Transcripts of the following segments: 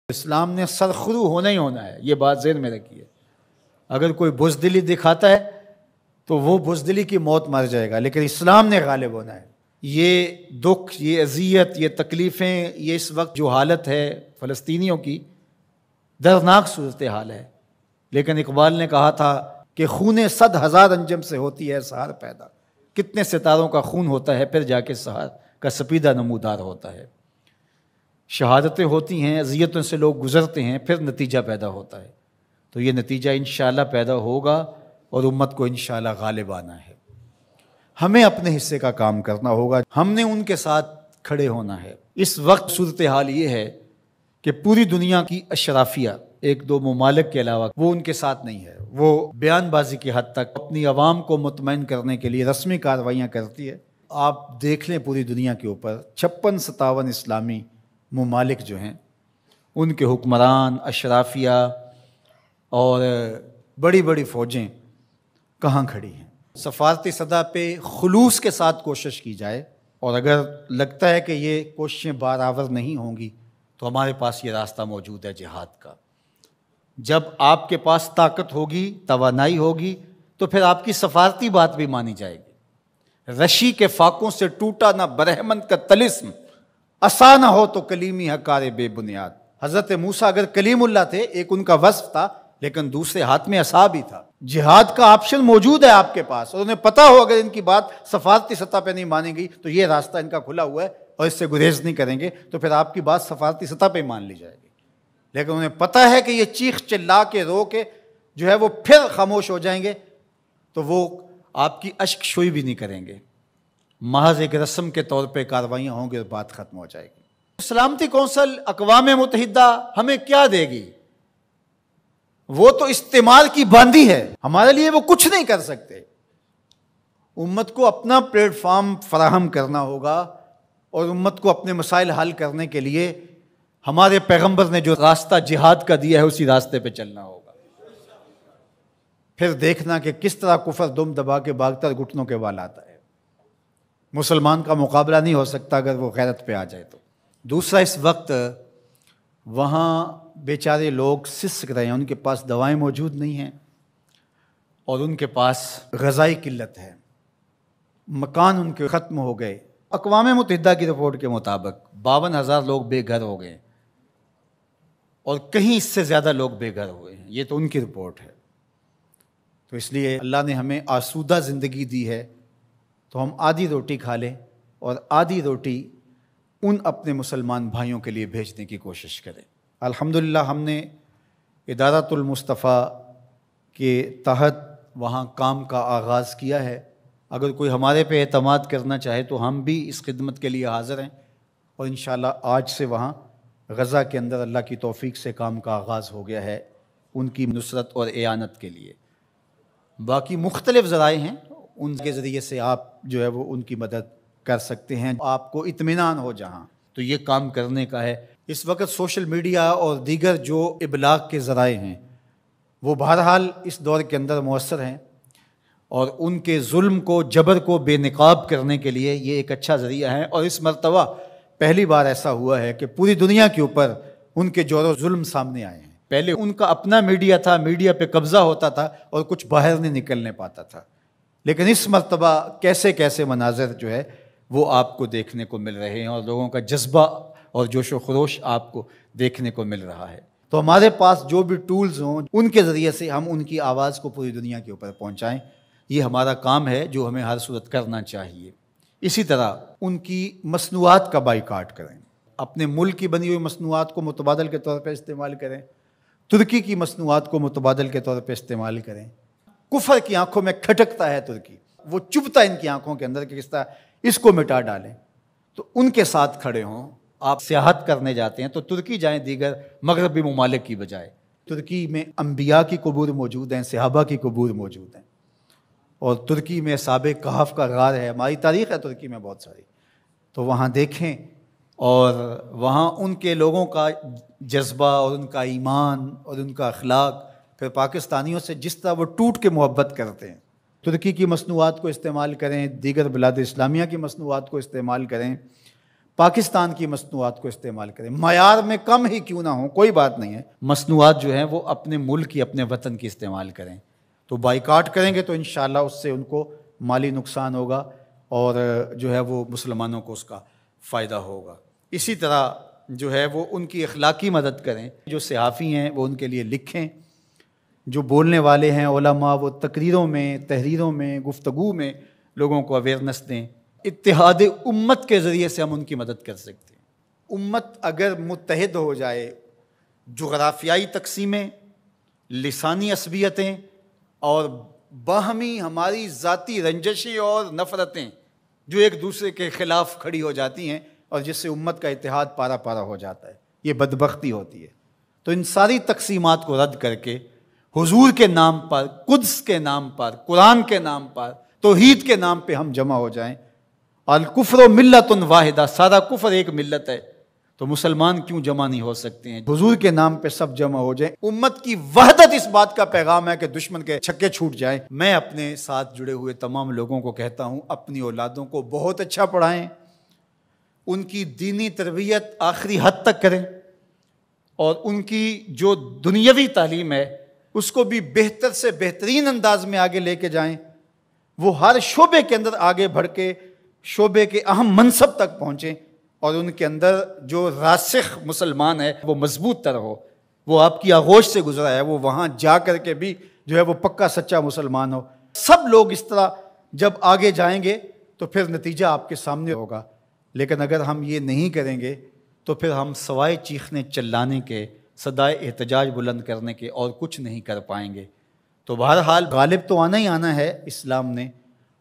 اسلام نے سرخرو ہونا ہی ہونا ہے، یہ بات ذہن میں رکھیے۔ اگر کوئی بزدلی دکھاتا ہے تو وہ بزدلی کی موت مر جائے گا، لیکن اسلام نے غالب ہونا ہے۔ یہ دکھ، یہ اذیت، یہ تکلیفیں، یہ اس وقت جو حالت ہے فلسطینیوں کی، دردناک صورتحال ہے، لیکن اقبال نے کہا تھا کہ خون 100,000 انجم سے ہوتی ہے سحر پیدا۔ کتنے ستاروں کا خون ہوتا ہے، پھر جا کے سحر کا سپیدہ نمودار ہوتا ہے۔ شہادتیں ہوتی ہیں، اذیتوں سے لوگ گزرتے ہیں، پھر نتیجہ پیدا ہوتا ہے۔ تو یہ نتیجہ انشاءاللہ پیدا ہوگا اور امت کو انشاءاللہ غالب آنا ہے۔ ہمیں اپنے حصے کا کام کرنا ہوگا، ہم نے ان کے ساتھ کھڑے ہونا ہے۔ اس وقت صورتحال یہ ہے کہ پوری دنیا کی اشرافیہ، ایک دو ممالک کے علاوہ، وہ ان کے ساتھ نہیں ہے۔ وہ بیان بازی کی حد تک اپنی عوام کو مطمئن کرنے کے لیے رسمی کارروائیاں کرتی ہے۔ آپ دیکھ لیں پوری دنیا کے اوپر 56-57 اسلامی ممالک جو ہیں، ان کے حکمران، اشرافیہ اور بڑی بڑی فوجیں کہاں کھڑی ہیں۔ سفارتی سطح پہ خلوص کے ساتھ کوشش کی جائے، اور اگر لگتا ہے کہ یہ کوششیں بارآور نہیں ہوں گی تو ہمارے پاس یہ راستہ موجود ہے جہاد کا۔ جب آپ کے پاس طاقت ہوگی، توانائی ہوگی، تو پھر آپ کی سفارتی بات بھی مانی جائے گی۔ رشی کے فاقوں سے ٹوٹا نہ برہمن کا طلسم، عصا نہ ہو تو کلیمی حکار بے بنیاد۔ حضرت موسیٰ اگر کلیم اللہ تھے، ایک ان کا وصف تھا، لیکن دوسرے ہاتھ میں عصا بھی تھا۔ جہاد کا آپشن موجود ہے آپ کے پاس، اور انہیں پتہ ہو اگر ان کی بات سفارتی سطح پہ نہیں مانی گئی تو یہ راستہ ان کا کھلا ہوا ہے اور اس سے گریز نہیں کریں گے، تو پھر آپ کی بات سفارتی سطح پہ مان لی جائے گی۔ لیکن انہیں پتہ ہے کہ یہ چیخ چلا کے رو کے جو ہے وہ پھر خاموش ہو جائیں گے، تو وہ آپ کی اشک شوئی بھی نہیں کریں گے، محض ایک رسم کے طور پہ کاروائیاں ہوں گی اور بات ختم ہو جائے گی۔ سلامتی کونسل اقوام متحدہ ہمیں کیا دے گی؟ وہ تو استعمار کی باندھی ہے، ہمارے لیے وہ کچھ نہیں کر سکتے۔ امت کو اپنا پلیٹ فارم فراہم کرنا ہوگا، اور امت کو اپنے مسائل حل کرنے کے لیے ہمارے پیغمبر نے جو راستہ جہاد کا دیا ہے اسی راستے پہ چلنا ہوگا۔ پھر دیکھنا کہ کس طرح کفر دم دبا کے بھاگتا گھٹنوں کے بال آتا ہے۔ مسلمان کا مقابلہ نہیں ہو سکتا اگر وہ غیرت پہ آ جائے تو۔ دوسرا، اس وقت وہاں بیچارے لوگ سسک رہے ہیں، ان کے پاس دوائیں موجود نہیں ہیں، اور ان کے پاس غذائی قلت ہے، مکان ان کے ختم ہو گئے۔ اقوام متحدہ کی رپورٹ کے مطابق 52,000 لوگ بے گھر ہو گئے، اور کہیں اس سے زیادہ لوگ بے گھر ہوئے ہیں، یہ تو ان کی رپورٹ ہے۔ تو اس لیے اللہ نے ہمیں آسودہ زندگی دی ہے، تو ہم آدھی روٹی کھا لیں اور آدھی روٹی ان اپنے مسلمان بھائیوں کے لیے بھیجنے کی کوشش کریں۔ الحمدللہ ہم نے ادارۃ المصطفیٰ کے تحت وہاں کام کا آغاز کیا ہے۔ اگر کوئی ہمارے پہ اعتماد کرنا چاہے تو ہم بھی اس خدمت کے لیے حاضر ہیں، اور انشاءاللہ آج سے وہاں غزہ کے اندر اللہ کی توفیق سے کام کا آغاز ہو گیا ہے ان کی نصرت اور اعانت کے لیے۔ باقی مختلف ذرائع ہیں، ان کے ذریعے سے آپ جو ہے وہ ان کی مدد کر سکتے ہیں۔ آپ کو اطمینان ہو جہاں تو یہ کام کرنے کا ہے۔ اس وقت سوشل میڈیا اور دیگر جو ابلاغ کے ذرائع ہیں وہ بہرحال اس دور کے اندر مؤثر ہیں، اور ان کے ظلم کو، جبر کو بے نقاب کرنے کے لیے یہ ایک اچھا ذریعہ ہے۔ اور اس مرتبہ پہلی بار ایسا ہوا ہے کہ پوری دنیا کے اوپر ان کے جور و ظلم سامنے آئے ہیں۔ پہلے ان کا اپنا میڈیا تھا، میڈیا پہ قبضہ ہوتا تھا اور کچھ باہر نہیں نکلنے پاتا تھا، لیکن اس مرتبہ کیسے کیسے مناظر جو ہے وہ آپ کو دیکھنے کو مل رہے ہیں، اور لوگوں کا جذبہ اور جوش و خروش آپ کو دیکھنے کو مل رہا ہے۔ تو ہمارے پاس جو بھی ٹولز ہوں ان کے ذریعے سے ہم ان کی آواز کو پوری دنیا کے اوپر پہنچائیں، یہ ہمارا کام ہے جو ہمیں ہر صورت کرنا چاہیے۔ اسی طرح ان کی مصنوعات کا بائیکاٹ کریں، اپنے ملک کی بنی ہوئی مصنوعات کو متبادل کے طور پہ استعمال کریں، ترکی کی مصنوعات کو متبادل کے طور پہ استعمال کریں۔ کفر کی آنکھوں میں کھٹکتا ہے ترکی، وہ چبھتا ہے ان کی آنکھوں کے اندر کہ کس طرح اس کو مٹا ڈالیں، تو ان کے ساتھ کھڑے ہوں۔ آپ سیاحت کرنے جاتے ہیں تو ترکی جائیں دیگر مغربی ممالک کی بجائے۔ ترکی میں انبیاء کی قبور موجود ہیں، صحابہ کی قبور موجود ہیں، اور ترکی میں اصحاب کہف کا غار ہے، ہماری تاریخ ہے ترکی میں بہت ساری، تو وہاں دیکھیں، اور وہاں ان کے لوگوں کا جذبہ اور ان کا ایمان اور ان کا اخلاق پھر پاکستانیوں سے جس طرح وہ ٹوٹ کے محبت کرتے ہیں۔ ترکی کی مصنوعات کو استعمال کریں، دیگر بلاد اسلامیہ کی مصنوعات کو استعمال کریں، پاکستان کی مصنوعات کو استعمال کریں، معیار میں کم ہی کیوں نہ ہوں، کوئی بات نہیں ہے، مصنوعات جو ہیں وہ اپنے ملک کی، اپنے وطن کی استعمال کریں۔ تو بائیکاٹ کریں گے تو انشاءاللہ اس سے ان کو مالی نقصان ہوگا اور جو ہے وہ مسلمانوں کو اس کا فائدہ ہوگا۔ اسی طرح جو ہے وہ ان کی اخلاقی مدد کریں، جو صحافی ہیں وہ ان کے لیے لکھیں، جو بولنے والے ہیں علماء وہ تقریروں میں، تحریروں میں، گفتگو میں لوگوں کو اویئرنیس دیں۔ اتحاد امت کے ذریعے سے ہم ان کی مدد کر سکتے ہیں۔ امت اگر متحد ہو جائے، جغرافیائی تقسیمیں، لسانی عصبیتیں اور باہمی ہماری ذاتی رنجشیں اور نفرتیں جو ایک دوسرے کے خلاف کھڑی ہو جاتی ہیں اور جس سے امت کا اتحاد پارا پارا ہو جاتا ہے، یہ بدبختی ہوتی ہے۔ تو ان ساری تقسیمات کو رد کر کے حضور کے نام پر، قدس کے نام پر، قرآن کے نام پر، توحید کے نام پہ ہم جمع ہو جائیں۔ الکفر ملت واحدہ، سارا کفر ایک ملت ہے، تو مسلمان کیوں جمع نہیں ہو سکتے ہیں؟ حضور کے نام پہ سب جمع ہو جائیں۔ امت کی وحدت اس بات کا پیغام ہے کہ دشمن کے چھکے چھوٹ جائیں۔ میں اپنے ساتھ جڑے ہوئے تمام لوگوں کو کہتا ہوں، اپنی اولادوں کو بہت اچھا پڑھائیں، ان کی دینی تربیت آخری حد تک کریں، اور ان کی جو دنیاوی تعلیم ہے اس کو بھی بہتر سے بہترین انداز میں آگے لے کے جائیں۔ وہ ہر شعبے کے اندر آگے بڑھ کے شعبے کے اہم منصب تک پہنچیں، اور ان کے اندر جو راسخ مسلمان ہے وہ مضبوط تر ہو، وہ آپ کی آغوش سے گزرا ہے، وہ وہاں جا کر کے بھی جو ہے وہ پکا سچا مسلمان ہو۔ سب لوگ اس طرح جب آگے جائیں گے تو پھر نتیجہ آپ کے سامنے ہوگا، لیکن اگر ہم یہ نہیں کریں گے تو پھر ہم سوائے چیخنے چلانے کے، صدائے احتجاج بلند کرنے کے اور کچھ نہیں کر پائیں گے۔ تو بہرحال غالب تو آنا ہی آنا ہے اسلام نے،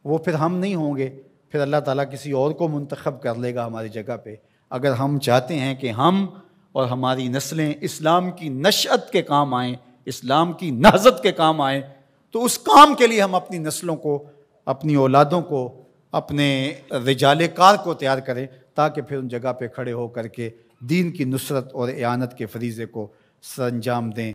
وہ پھر ہم نہیں ہوں گے، پھر اللہ تعالیٰ کسی اور کو منتخب کر لے گا ہماری جگہ پہ۔ اگر ہم چاہتے ہیں کہ ہم اور ہماری نسلیں اسلام کی نشأت کے کام آئیں، اسلام کی نہضت کے کام آئیں، تو اس کام کے لیے ہم اپنی نسلوں کو، اپنی اولادوں کو، اپنے رجال کار کو تیار کریں، تاکہ پھر ان جگہ پہ کھڑے ہو کر کے دین کی نصرت اور اعانت کے فریضے کو سر انجام دیں۔